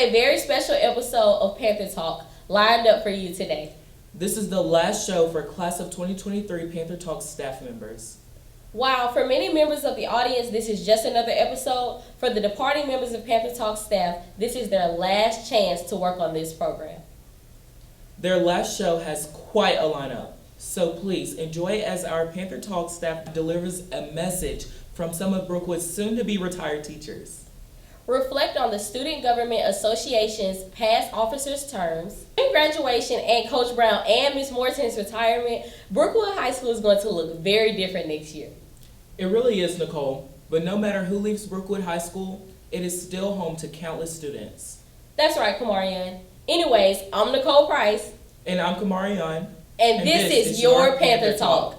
a very special episode of Panther Talk lined up for you today. This is the last show for Class of 2023 Panther Talk staff members. While for many members of the audience, this is just another episode, for the departing members of Panther Talk staff, this is their last chance to work on this program. Their last show has quite a lineup, so please enjoy it as our Panther Talk staff delivers a message from some of Brookwood's soon-to-be retired teachers. Reflect on the Student Government Association's past officers' terms. In graduation and Coach Brown and Ms. Morton's retirement, Brookwood High School is going to look very different next year. It really is, Nicole, but no matter who leaves Brookwood High School, it is still home to countless students. That's right, Kamarian. Anyways, I'm Nicole Price. And I'm Kamarian. And this is your Panther Talk.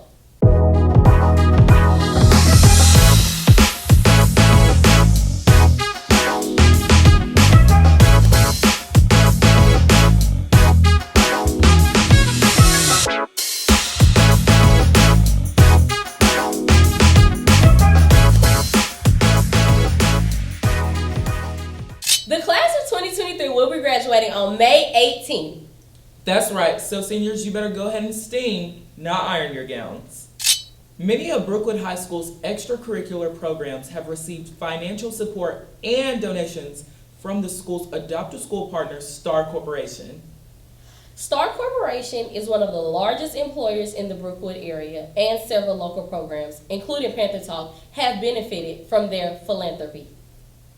The class of 2023 will be graduating on May 18th. That's right, so seniors, you better go ahead and steam, not iron your gowns. Many of Brookwood High School's extracurricular programs have received financial support and donations from the school's adopted school partner, Star Corporation. Star Corporation is one of the largest employers in the Brookwood area, and several local programs, including Panther Talk, have benefited from their philanthropy.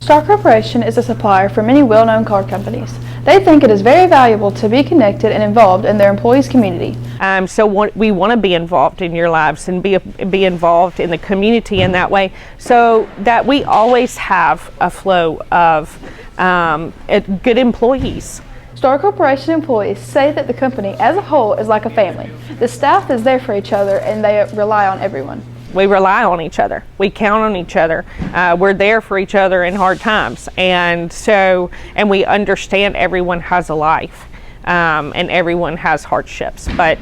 Star Corporation is a supplier for many well-known car companies. They think it is very valuable to be connected and involved in their employees' community. We want to be involved in your lives and be involved in the community in that way, so that we always have a flow of good employees. Star Corporation employees say that the company as a whole is like a family. The staff is there for each other and they rely on everyone. We rely on each other. We count on each other. We're there for each other in hard times, and we understand everyone has a life, and everyone has hardships. But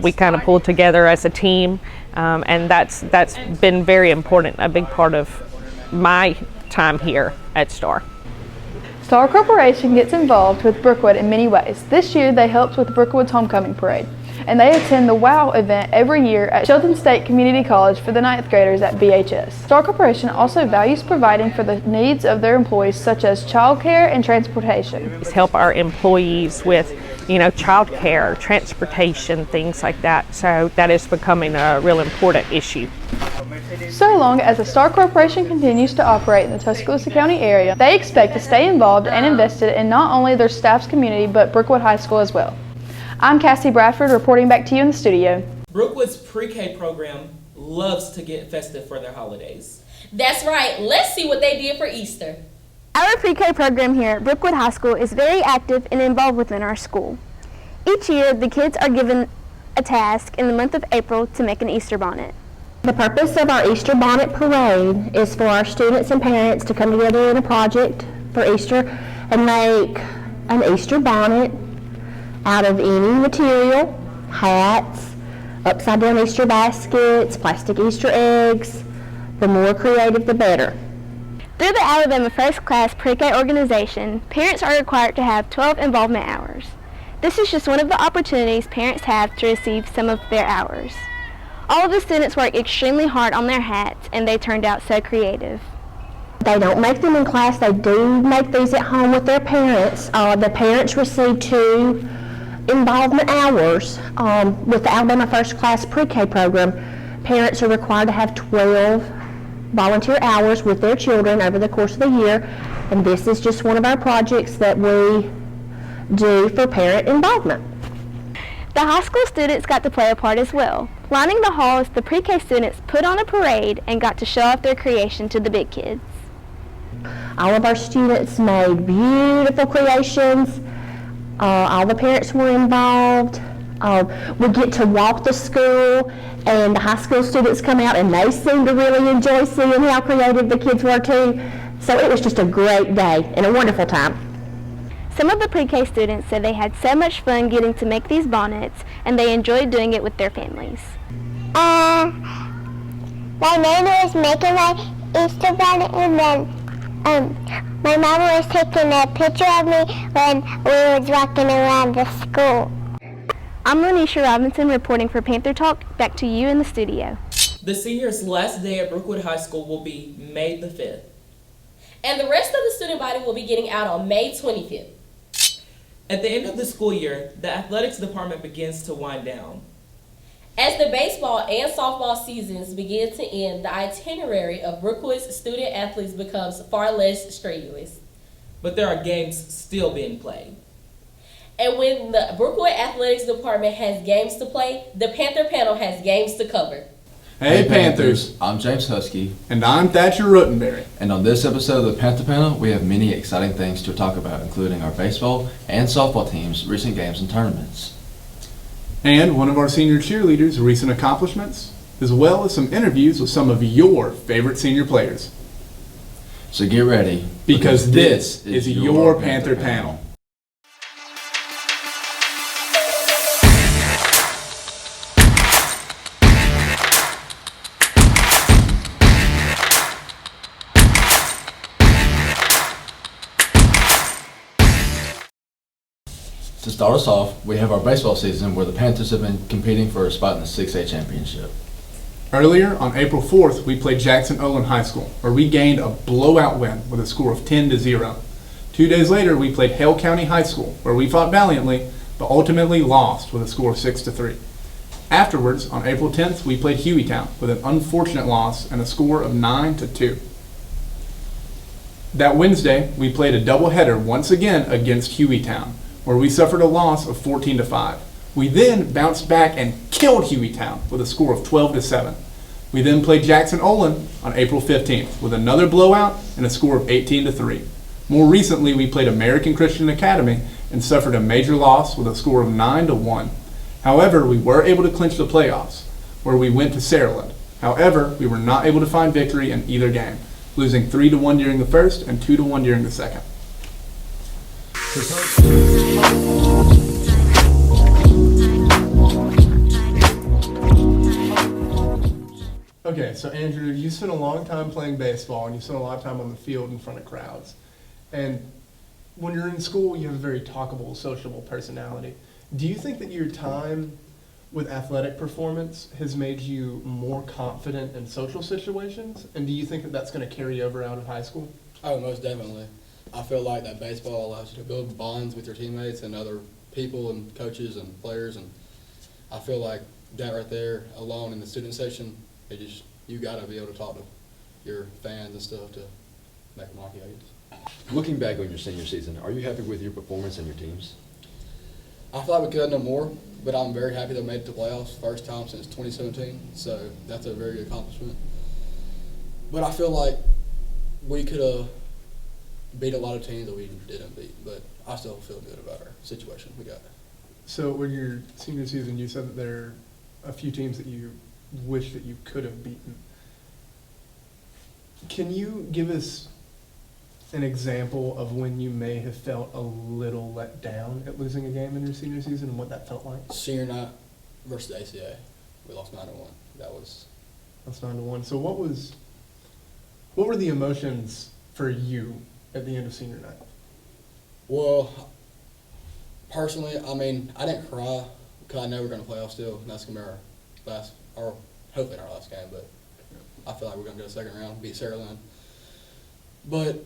we kind of pull together as a team, and that's been very important. A big part of my time here at Star. Star Corporation gets involved with Brookwood in many ways. This year they helped with Brookwood's homecoming parade, and they attend the WOW event every year at Shelton State Community College for the 9th graders at BHS. Star Corporation also values providing for the needs of their employees, such as childcare and transportation. Help our employees with, childcare, transportation, things like that. So that is becoming a real important issue. So long as the Star Corporation continues to operate in the Tuscaloosa County area, they expect to stay involved and invested in not only their staff's community, but Brookwood High School as well. I'm Cassie Bradford reporting back to you in the studio. Brookwood's pre-K program loves to get festive for their holidays. That's right. Let's see what they did for Easter. Our pre-K program here at Brookwood High School is very active and involved within our school. Each year, the kids are given a task in the month of April to make an Easter bonnet. The purpose of our Easter bonnet parade is for our students and parents to come together in a project for Easter and make an Easter bonnet out of any material: hats, upside down Easter baskets, plastic Easter eggs. The more creative, the better. Through the Alabama First Class Pre-K organization, parents are required to have 12 involvement hours. This is just one of the opportunities parents have to receive some of their hours. All of the students work extremely hard on their hats, and they turned out so creative. They don't make them in class. They do make these at home with their parents. The parents receive 2 involvement hours. With the Alabama First Class Pre-K program, parents are required to have 12 volunteer hours with their children over the course of the year, and this is just one of our projects that we do for parent involvement. The high school students got to play a part as well. Lining the halls, the pre-K students put on a parade and got to show off their creation to the big kids. All of our students made beautiful creations. All the parents were involved. We get to walk the school, and the high school students come out and they seem to really enjoy seeing how creative the kids were too. So it was just a great day and a wonderful time. Some of the pre-K students said they had so much fun getting to make these bonnets, and they enjoyed doing it with their families. My name is making my Easter bonnet, and then My mom was taking a picture of me when we were walking around the school. I'm Lanisha Robinson reporting for Panther Talk. Back to you in the studio. The seniors' last day at Brookwood High School will be May the 5th. And the rest of the student body will be getting out on May 25th. At the end of the school year, the athletics department begins to wind down. As the baseball and softball seasons begin to end, the itinerary of Brookwood's student athletes becomes far less strenuous. But there are games still being played. And when the Brookwood Athletics Department has games to play, the Panther panel has games to cover. Hey Panthers, I'm James Husky. and I'm Thatcher Ruttenberry. And on this episode of the Panther Panel, we have many exciting things to talk about, including our baseball and softball teams' recent games and tournaments. And one of our senior cheerleaders' recent accomplishments, as well as some interviews with some of your favorite senior players. So get ready, Because this is your Panther Panel. To start us off, we have our baseball season where the Panthers have been competing for a spot in the 6A championship. Earlier, on April 4th, we played Jackson Olin High School, where we gained a blowout win with a score of 10-0. 2 days later, we played Hale County High School, where we fought valiantly, but ultimately lost with a score of 6-3. Afterwards, on April 10th, we played Hueytown with an unfortunate loss and a score of 9-2. That Wednesday, we played a doubleheader once again against Hueytown, where we suffered a loss of 14-5. We then bounced back and killed Hueytown with a score of 12-7. We then played Jackson Olin on April 15th with another blowout and a score of 18-3. More recently, we played American Christian Academy and suffered a major loss with a score of 9-1. However, we were able to clinch the playoffs, where we went to Saraland. However, we were not able to find victory in either game, losing 3-1 during the first and 2-1 during the second. Okay, so Andrew, you spent a long time playing baseball and you spent a lot of time on the field in front of crowds. And when you're in school, you have a very talkable, sociable personality. Do you think that your time with athletic performance has made you more confident in social situations? And do you think that that's going to carry over out of high school? Oh, most definitely. I feel like that baseball allows you to build bonds with your teammates and other people and coaches and players, and I feel like that right there alone in the student section, you got to be able to talk to your fans and stuff to make them like you. Looking back on your senior season, are you happy with your performance and your teams? I feel like we could have done more, but I'm very happy that we made it to playoffs first time since 2017, so that's a very good accomplishment. But I feel like we could have beat a lot of teams that we didn't beat, but I still feel good about our situation we got. So with your senior season, you said that there are a few teams that you wish that you could have beaten. Can you give us an example of when you may have felt a little let down at losing a game in your senior season and what that felt like? Senior night versus the ACA, we lost 9-1. That's 9-1. So what were the emotions for you at the end of senior night? Well, personally, I mean, I didn't cry because I know we're going to playoff still, and that's going to be our last, or hopefully our last game, but I feel like we're going to go to the second round, beat Saraland. But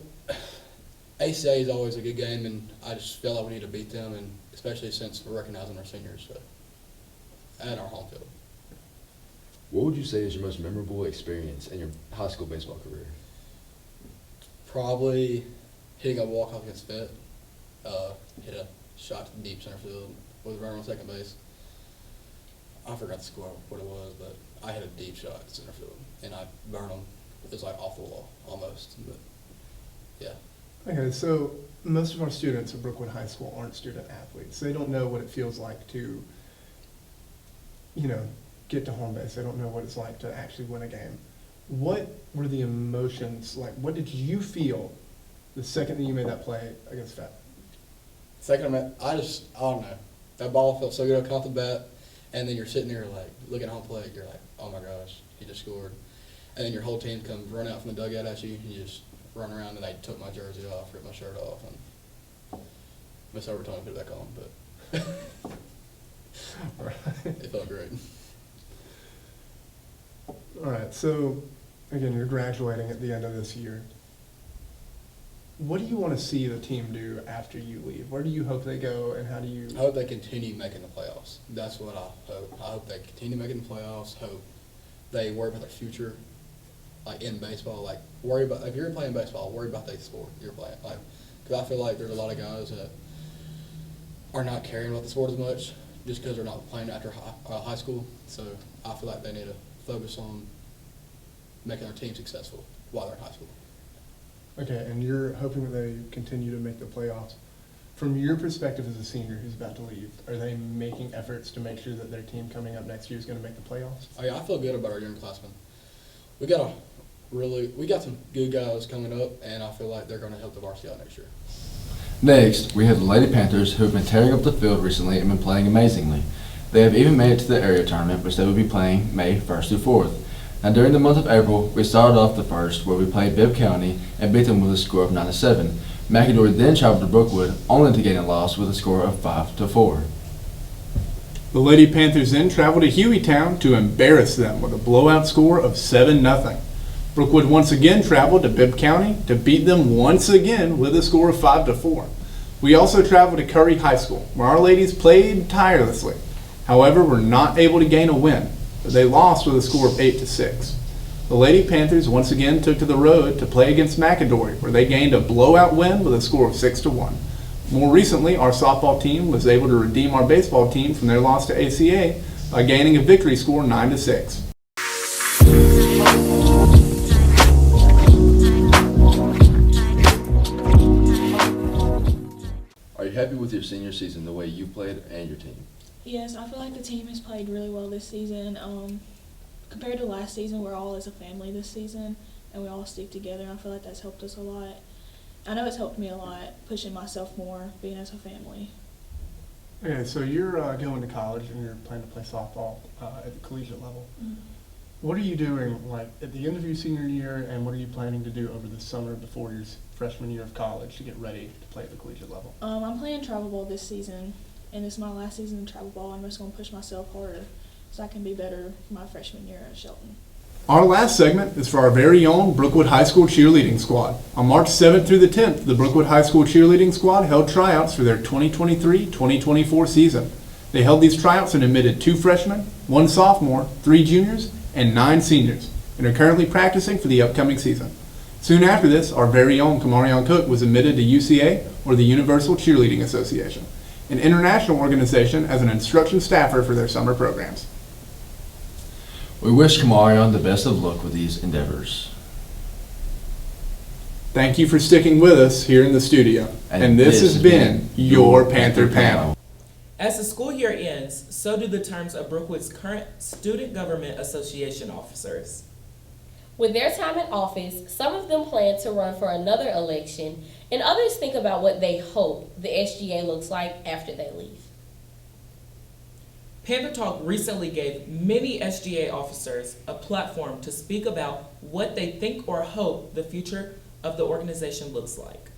ACA is always a good game, and I just feel like we need to beat them, and especially since we're recognizing our seniors at our home field. What would you say is your most memorable experience in your high school baseball career? Probably hitting a walk-off against Fett, hit a shot to deep center field with a runner on second base. I forgot the score, what it was, but I hit a deep shot to center field, and I burned them. It was like off the wall, almost, but yeah. Okay, so most of our students at Brookwood High School aren't student athletes. They don't know what it feels like to, get to home base. They don't know what it's like to actually win a game. What were the emotions like? What did you feel the second that you made that play against Fett? Second, I don't know. That ball felt so good off the bat, and then you're sitting there like looking at home plate. You're like, oh my gosh, he just scored, and then your whole team comes run out from the dugout at you, and you just run around and they took my jersey off, ripped my shirt off, and Miss Overton put it back on, but it felt great. All right, so again, you're graduating at the end of this year. What do you want to see the team do after you leave? Where do you hope they go, and how do you? I hope they continue making the playoffs. That's what I hope. I hope they continue making the playoffs. Hope they worry about their future, like in baseball. Like worry about if you're playing baseball, worry about the sport you're playing. Like, because I feel like there's a lot of guys that are not caring about the sport as much just because they're not playing after high school. So I feel like they need to focus on making their team successful while they're in high school. Okay, and you're hoping that they continue to make the playoffs. From your perspective as a senior who's about to leave, are they making efforts to make sure that their team coming up next year is going to make the playoffs? Oh, yeah, I feel good about our young classmen. We got some good guys coming up, and I feel like they're going to help the varsity out next year. Next, we have the Lady Panthers, who have been tearing up the field recently and been playing amazingly. They have even made it to the area tournament, which they will be playing May 1st through 4th. Now, during the month of April, we started off the first, where we played Bibb County and beat them with a score of 9-7. McAdory then traveled to Brookwood, only to gain a loss with a score of 5-4. The Lady Panthers then traveled to Hueytown to embarrass them with a blowout score of 7-0. Brookwood once again traveled to Bibb County to beat them once again with a score of 5-4. We also traveled to Curry High School, where our ladies played tirelessly. However, were not able to gain a win, but they lost with a score of 8-6. The Lady Panthers once again took to the road to play against McAdory, where they gained a blowout win with a score of 6-1. More recently, our softball team was able to redeem our baseball team from their loss to ACA by gaining a victory score 9-6. Are you happy with your senior season, the way you played and your team? Yes, I feel like the team has played really well this season. Compared to last season, we're all as a family this season, and we all stick together, and I feel like that's helped us a lot. I know it's helped me a lot, pushing myself more, being as a family. Okay, so you're going to college and you're planning to play softball at the collegiate level. Mm-hmm. What are you doing like at the end of your senior year, and what are you planning to do over the summer before your freshman year of college to get ready to play at the collegiate level? I'm playing travel ball this season, and it's my last season in travel ball. I'm just going to push myself harder so I can be better for my freshman year at Shelton. Our last segment is for our very own Brookwood High School cheerleading squad. On March 7th through the 10th, the Brookwood High School cheerleading squad held tryouts for their 2023-2024 season. They held these tryouts and admitted 2 freshmen, 1 sophomore, 3 juniors, and 9 seniors, and are currently practicing for the upcoming season. Soon after this, our very own Kamarion Cook was admitted to UCA, or the Universal Cheerleading Association, an international organization as an instruction staffer for their summer programs. We wish Kamarion the best of luck with these endeavors. Thank you for sticking with us here in the studio. And this has been your Panther Panel. As the school year ends, so do the terms of Brookwood's current Student Government Association officers. With their time in office, some of them plan to run for another election, and others think about what they hope the SGA looks like after they leave. Panthertalk recently gave many SGA officers a platform to speak about what they think or hope the future of the organization looks like.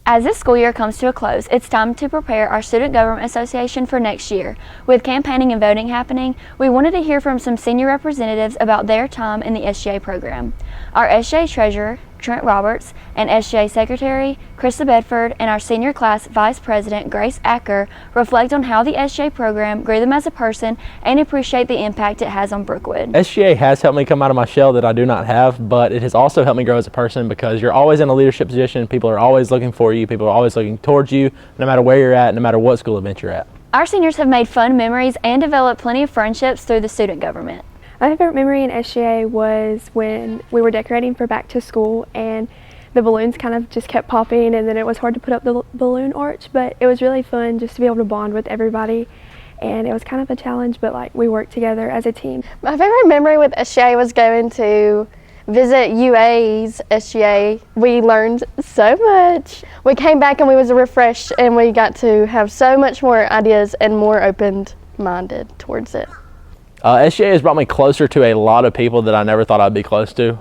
As this school year comes to a close, it's time to prepare our Student Government Association for next year. With campaigning and voting happening, we wanted to hear from some senior representatives about their time in the SGA program. Our SGA Treasurer, Trent Roberts, and SGA Secretary, Krista Bedford, and our Senior Class Vice President, Grace Acker, reflect on how the SGA program grew them as a person and appreciate the impact it has on Brookwood. SGA has helped me come out of my shell that I do not have, but it has also helped me grow as a person because you're always in a leadership position. People are always looking for you. People are always looking towards you, no matter where you're at, no matter what school event you're at. Our seniors have made fun memories and developed plenty of friendships through the student government. My favorite memory in SGA was when we were decorating for back to school and the balloons kind of just kept popping, and then it was hard to put up the balloon arch, but it was really fun just to be able to bond with everybody, and it was kind of a challenge, but like we worked together as a team. My favorite memory with SGA was going to visit UA's SGA. We learned so much. We came back and we was refreshed, and we got to have so much more ideas and more open-minded towards it. SGA has brought me closer to a lot of people that I never thought I'd be close to.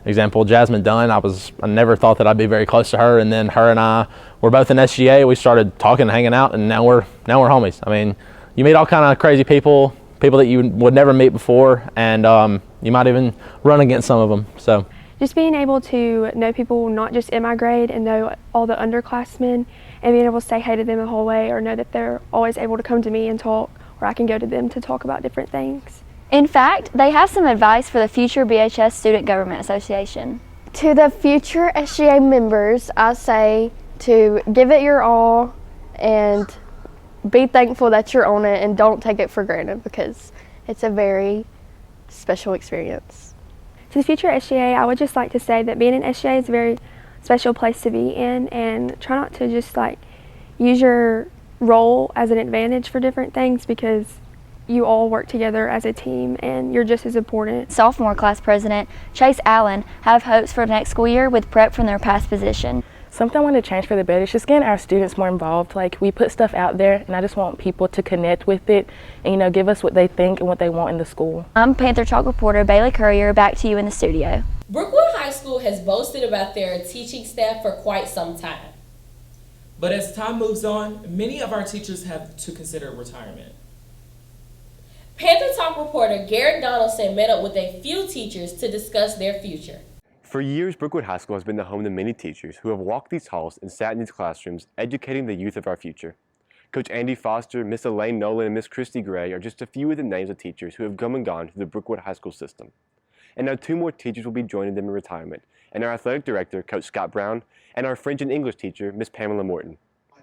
Example, Jasmine Dunn, I never thought that I'd be very close to her, and then her and I were both in SGA. We started talking, hanging out, and now we're homies. I mean, you meet all kind of crazy people that you would never meet before, and you might even run against some of them. So just being able to know people not just in my grade and know all the underclassmen, and being able to say hey to them the whole way, or know that they're always able to come to me and talk, or I can go to them to talk about different things. In fact, they have some advice for the future BHS Student Government Association. To the future SGA members, I say to give it your all and be thankful that you're on it, and don't take it for granted, because it's a very special experience. To the future SGA, I would just like to say that being in SGA is a very special place to be in, and try not to just use your role as an advantage for different things, because you all work together as a team and you're just as important. Sophomore class president Chase Allen have hopes for next school year with prep from their past position. Something I want to change for the better is just getting our students more involved. We put stuff out there, and I just want people to connect with it and, give us what they think and what they want in the school. I'm Panthertalk reporter Bailey Courier, back to you in the studio. Brookwood High School has boasted about their teaching staff for quite some time. But as time moves on, many of our teachers have to consider retirement. Panthertalk reporter Garrett Donaldson met up with a few teachers to discuss their future. For years, Brookwood High School has been the home to many teachers who have walked these halls and sat in these classrooms, educating the youth of our future. Coach Andy Foster, Miss Elaine Nolan, and Miss Christy Gray are just a few of the names of teachers who have come and gone through the Brookwood High School system. And now 2 more teachers will be joining them in retirement, and our athletic director, Coach Scott Brown, and our French and English teacher, Miss Pamela Morton.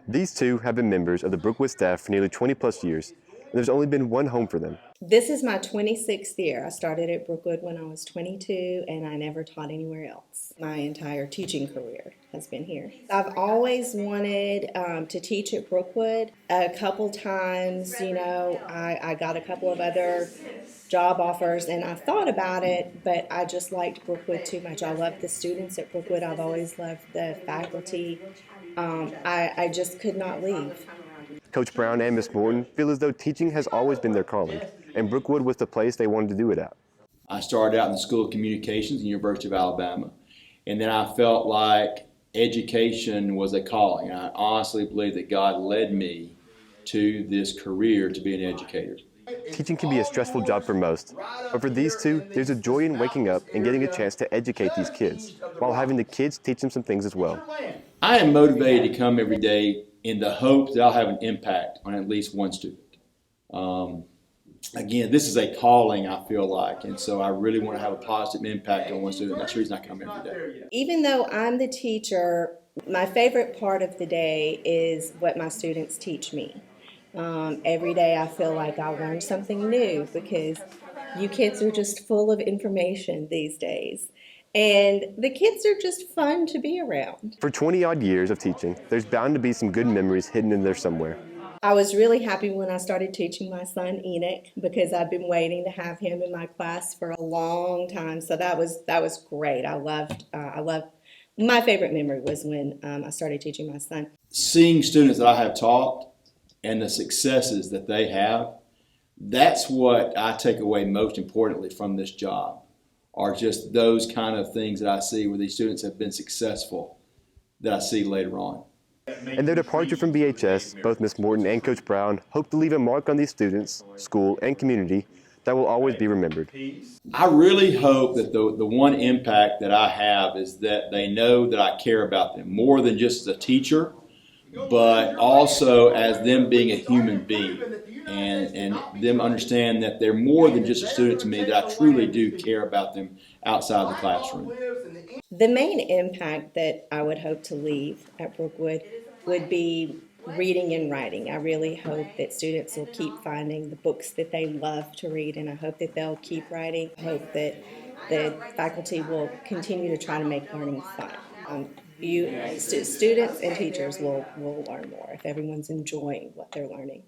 These 2 have been members of the Brookwood staff for nearly 20 plus years, and there's only been one home for them. This is my 26th year. I started at Brookwood when I was 22, and I never taught anywhere else. My entire teaching career has been here. I've always wanted to teach at Brookwood. A couple times, I got a couple of other job offers, and I thought about it, but I just liked Brookwood too much. I love the students at Brookwood. I've always loved the faculty. I just could not leave. Coach Brown and Miss Morton feel as though teaching has always been their calling, and Brookwood was the place they wanted to do it at. I started out in the School of Communications at the University of Alabama, and then I felt like education was a calling. I honestly believe that God led me to this career to be an educator. Teaching can be a stressful job for most, but for these 2, there's a joy in waking up and getting a chance to educate these kids, while having the kids teach them some things as well. I am motivated to come every day in the hope that I'll have an impact on at least one student. Again, this is a calling, I feel like, and so I really want to have a positive impact on one student. That's the reason I come every day. Even though I'm the teacher, my favorite part of the day is what my students teach me. Every day I feel like I learn something new, because you kids are just full of information these days. And the kids are just fun to be around. For 20-odd years of teaching, there's bound to be some good memories hidden in there somewhere. I was really happy when I started teaching my son Enoch, because I've been waiting to have him in my class for a long time. So that was great. I loved. My favorite memory was when I started teaching my son. Seeing students that I have taught and the successes that they have, that's what I take away most importantly from this job, are just those kind of things that I see where these students have been successful that I see later on. And their departure from BHS, both Miss Morton and Coach Brown hope to leave a mark on these students, school, and community that will always be remembered. I really hope that the one impact that I have is that they know that I care about them more than just as a teacher, but also as them being a human being, and them understand that they're more than just a student to me, that I truly do care about them outside the classroom. The main impact that I would hope to leave at Brookwood would be reading and writing. I really hope that students will keep finding the books that they love to read, and I hope that they'll keep writing. I hope that the faculty will continue to try to make learning fun. Students and teachers will learn more if everyone's enjoying what they're learning.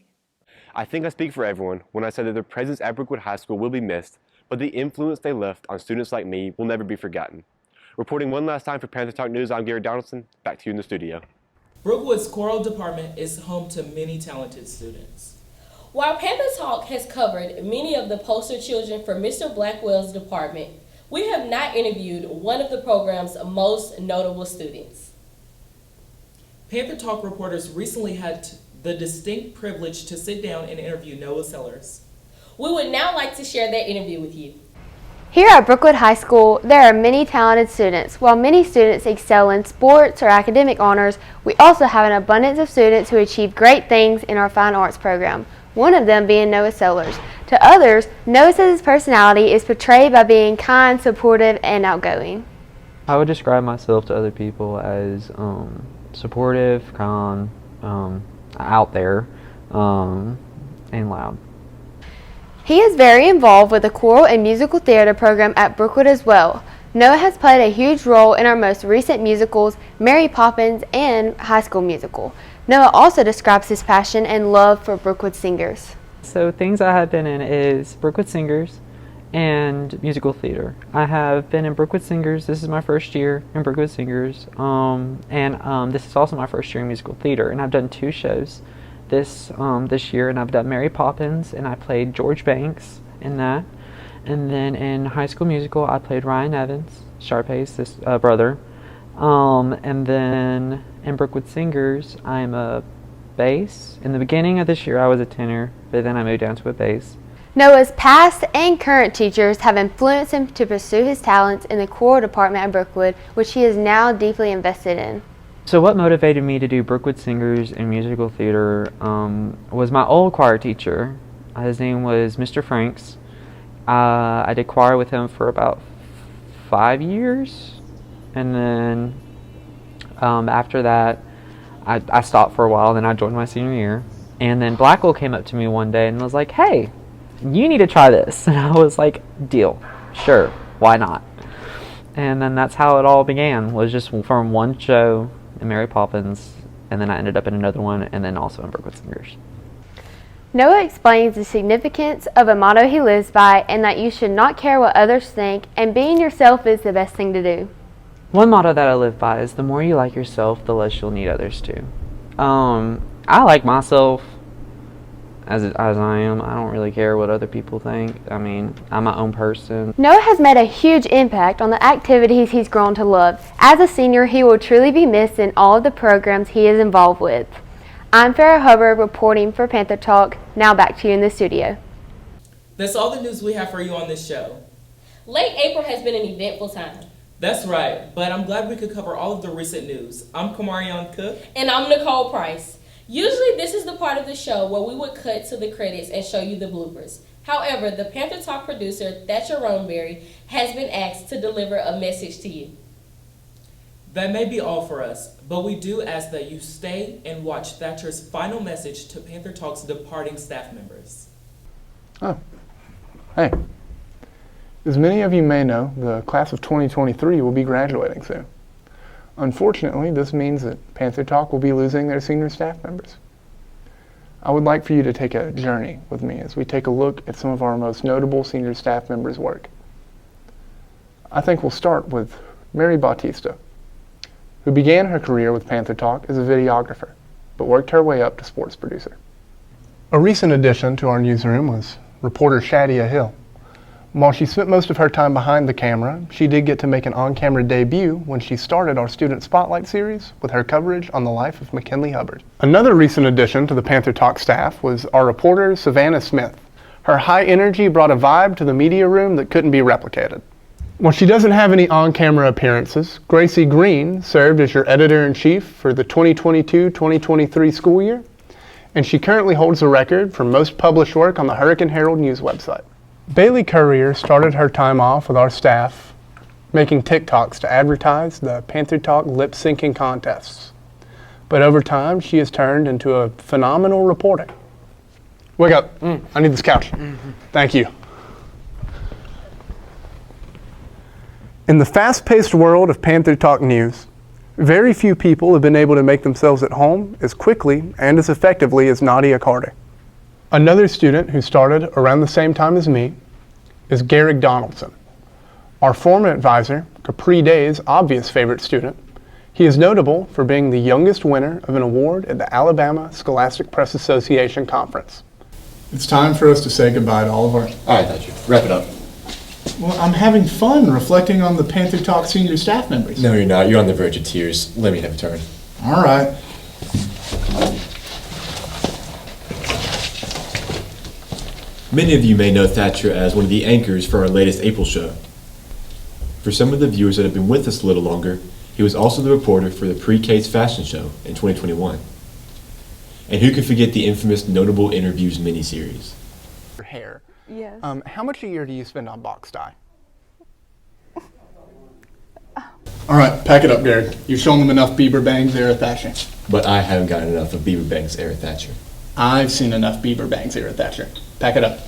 I think I speak for everyone when I say that their presence at Brookwood High School will be missed, but the influence they left on students like me will never be forgotten. Reporting one last time for Panthertalk News, I'm Garrett Donaldson. Back to you in the studio. Brookwood's choral department is home to many talented students. While Panthertalk has covered many of the poster children for Mr. Blackwell's department, we have not interviewed one of the program's most notable students. Panther Talk reporters recently had the distinct privilege to sit down and interview Noah Sellers. We would now like to share that interview with you. Here at Brookwood High School, there are many talented students. While many students excel in sports or academic honors, we also have an abundance of students who achieve great things in our fine arts program, one of them being Noah Sellers. To others, Noah says his personality is portrayed by being kind, supportive, and outgoing. I would describe myself to other people as supportive, kind, out there, and loud. He is very involved with the choral and musical theater program at Brookwood as well. Noah has played a huge role in our most recent musicals, Mary Poppins and High School Musical. Noah also describes his passion and love for Brookwood singers. So things I have been in is Brookwood Singers and musical theater. I have been in Brookwood Singers. This is my first year in Brookwood Singers, and this is also my first year in musical theater. And I've done 2 shows this year, and I've done Mary Poppins, and I played George Banks in that. And then in High School Musical, I played Ryan Evans, Sharpay's brother. And then in Brookwood Singers, I'm a bass. In the beginning of this year, I was a tenor, but then I moved down to a bass. Noah's past and current teachers have influenced him to pursue his talents in the choral department at Brookwood, which he is now deeply invested in. So what motivated me to do Brookwood Singers and musical theater was my old choir teacher. His name was Mr. Franks. I did choir with him for about 5 years, and then after that I stopped for a while, then I joined my senior year. And then Blackwell came up to me one day and was like, "Hey, you need to try this." And I was like, "Deal, sure, why not?" And then that's how it all began, was just from one show in Mary Poppins, and then I ended up in another one, and then also in Brookwood Singers. Noah explains the significance of a motto he lives by, and that you should not care what others think, and being yourself is the best thing to do. One motto that I live by is the more you like yourself, the less you'll need others to. I like myself as I am. I don't really care what other people think. I mean, I'm my own person. Noah has made a huge impact on the activities he's grown to love. As a senior, he will truly be missed in all of the programs he is involved with. I'm Farrah Hubbard reporting for Panther Talk. Now back to you in the studio. That's all the news we have for you on this show. Late April has been an eventful time. That's right, but I'm glad we could cover all of the recent news. I'm Kamarion Cook. And I'm Nicole Price. Usually this is the part of the show where we would cut to the credits and show you the bloopers. However, the Panther Talk producer, Thatcher Roneberry, has been asked to deliver a message to you. That may be all for us, but we do ask that you stay and watch Thatcher's final message to Panther Talk's departing staff members. Oh, hey. As many of you may know, the class of 2023 will be graduating soon. Unfortunately, this means that Panther Talk will be losing their senior staff members. I would like for you to take a journey with me as we take a look at some of our most notable senior staff members' work. I think we'll start with Mary Bautista, who began her career with Panther Talk as a videographer, but worked her way up to sports producer. A recent addition to our newsroom was reporter Shadia Hill. While she spent most of her time behind the camera, she did get to make an on-camera debut when she started our Student Spotlight series with her coverage on the life of McKinley Hubbard. Another recent addition to the Panther Talk staff was our reporter Savannah Smith. Her high energy brought a vibe to the media room that couldn't be replicated. While she doesn't have any on-camera appearances, Gracie Green served as your editor-in-chief for the 2022-2023 school year, and she currently holds the record for most published work on the Hurricane Herald News website. Bailey Courier started her time off with our staff making TikToks to advertise the Panther Talk lip-syncing contests. But over time, she has turned into a phenomenal reporter. Wake up. I need this couch. Thank you. In the fast-paced world of Panther Talk news, very few people have been able to make themselves at home as quickly and as effectively as Nadia Carter. Another student who started around the same time as me is Garrick Donaldson. Our former advisor, Capri Day's obvious favorite student, he is notable for being the youngest winner of an award at the Alabama Scholastic Press Association Conference. It's time for us to say goodbye to all of our... All right, Thatcher, wrap it up. Well, I'm having fun reflecting on the Panther Talk senior staff members. No, you're not. You're on the verge of tears. Let me have a turn. All right. Many of you may know Thatcher as one of the anchors for our latest April show. For some of the viewers that have been with us a little longer, he was also the reporter for the Pre-K's fashion show in 2021. And who can forget the infamous Notable Interviews miniseries? Your hair. Yes. How much a year do you spend on box dye? All right, pack it up, Gary. You've shown them enough Bieber bangs era Thatcher. But I haven't gotten enough of Bieber Banks era Thatcher. I've seen enough Bieber bangs era Thatcher. Pack it up.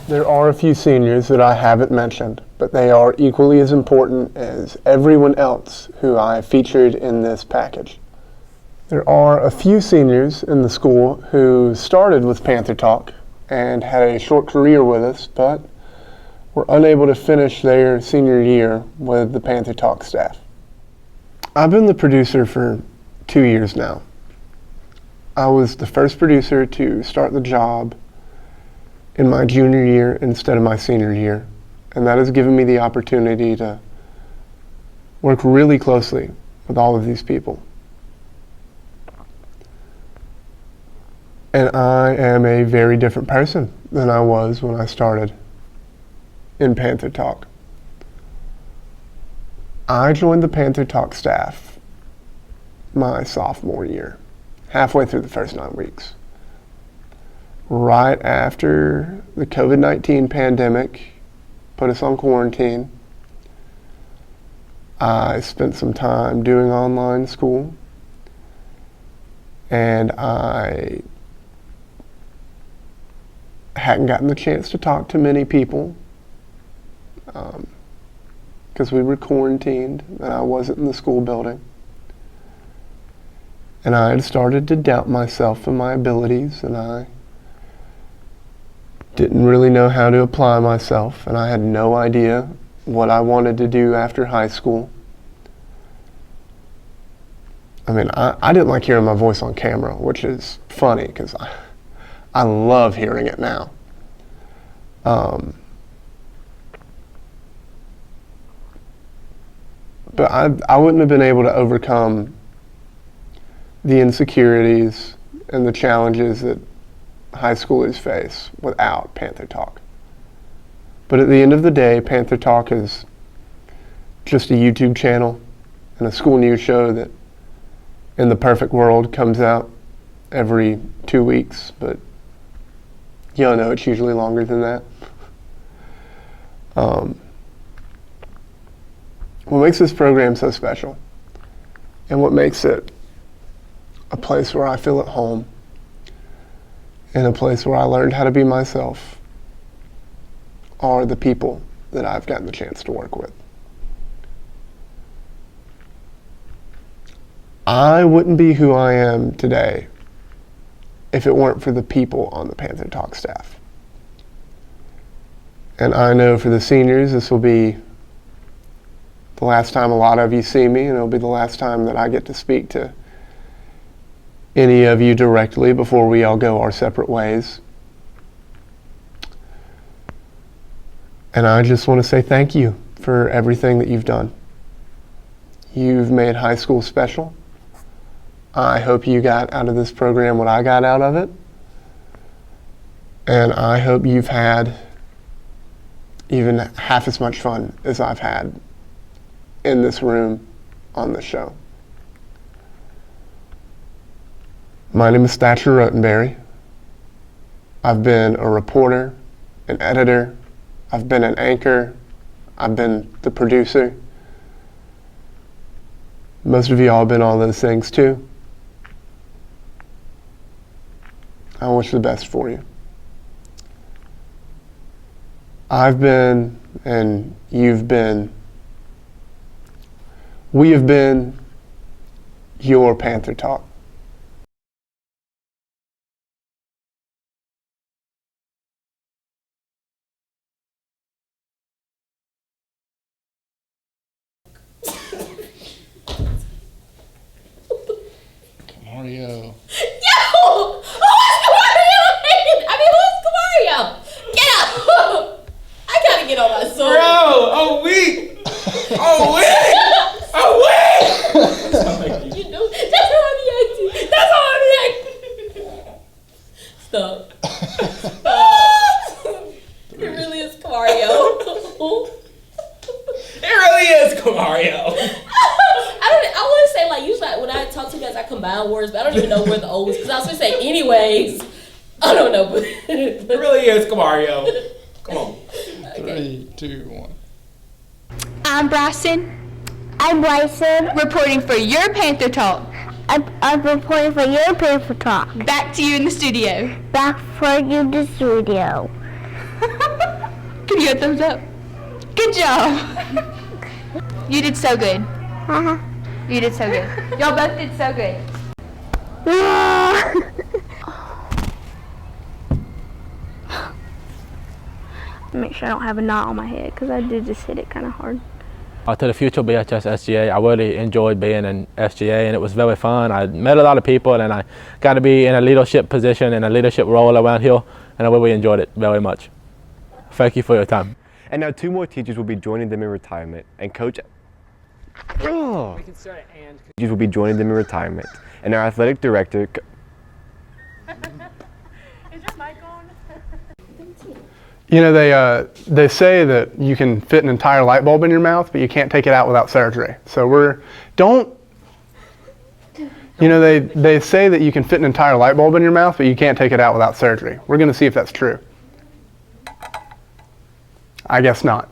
There are a few seniors that I haven't mentioned, but they are equally as important as everyone else who I featured in this package. There are a few seniors in the school who started with Panther Talk and had a short career with us, but were unable to finish their senior year with the Panther Talk staff. I've been the producer for 2 years now. I was the first producer to start the job in my junior year instead of my senior year, and that has given me the opportunity to work really closely with all of these people. And I am a very different person than I was when I started in Panther Talk. I joined the Panther Talk staff my sophomore year, halfway through the first 9 weeks. Right after the COVID-19 pandemic put us on quarantine, I spent some time doing online school, and I hadn't gotten the chance to talk to many people because we were quarantined and I wasn't in the school building. And I had started to doubt myself and my abilities, and I didn't really know how to apply myself, and I had no idea what I wanted to do after high school. I mean, I didn't like hearing my voice on camera, which is funny because I love hearing it now. But I wouldn't have been able to overcome the insecurities and the challenges that high schoolers face without Panther Talk. But at the end of the day, Panther Talk is just a YouTube channel and a school news show that in the perfect world comes out every 2 weeks, but y'all know it's usually longer than that. What makes this program so special, and what makes it a place where I feel at home, and a place where I learned how to be myself, are the people that I've gotten the chance to work with. I wouldn't be who I am today if it weren't for the people on the Panther Talk staff. And I know for the seniors, this will be the last time a lot of you see me, and it'll be the last time that I get to speak to any of you directly before we all go our separate ways. And I just want to say thank you for everything that you've done. You've made high school special. I hope you got out of this program what I got out of it. And I hope you've had even half as much fun as I've had in this room on this show. My name is Thatcher Rotenberry. I've been a reporter, an editor, I've been an anchor, I've been the producer. Most of y'all have been all those things too. I wish the best for you. I've been, and you've been, we have been your Panther Talk. Mario. Yo! Who's Mario? I mean, who's Mario? Get up! combined words, but I don't even know where the O was, because I was going to say anyways. I don't know. But it really is Kamario. Come on. Okay. 3, 2, 1. I'm Bryson. I'm Bryson. Reporting for your Panther Talk. I'm reporting for your Panther Talk. Back to you in the studio. Back for you in the studio. Give you a thumbs up. Good job. You did so good. Uh-huh. You did so good. Y'all both did so good. Make sure I don't have a knot on my head because I did just hit it kind of hard. To the future BHS SGA, I really enjoyed being in SGA, and it was very fun. I met a lot of people, and I got to be in a leadership position and a leadership role around here, and I really enjoyed it very much. Thank you for your time. And now 2 more teachers will be joining them in retirement, and Coach teachers will be joining them in retirement, and our athletic director. You know, they say that you can fit an entire light bulb in your mouth, but you can't take it out without surgery. So they say that you can fit an entire light bulb in your mouth, but you can't take it out without surgery. We're going to see if that's true. I guess not.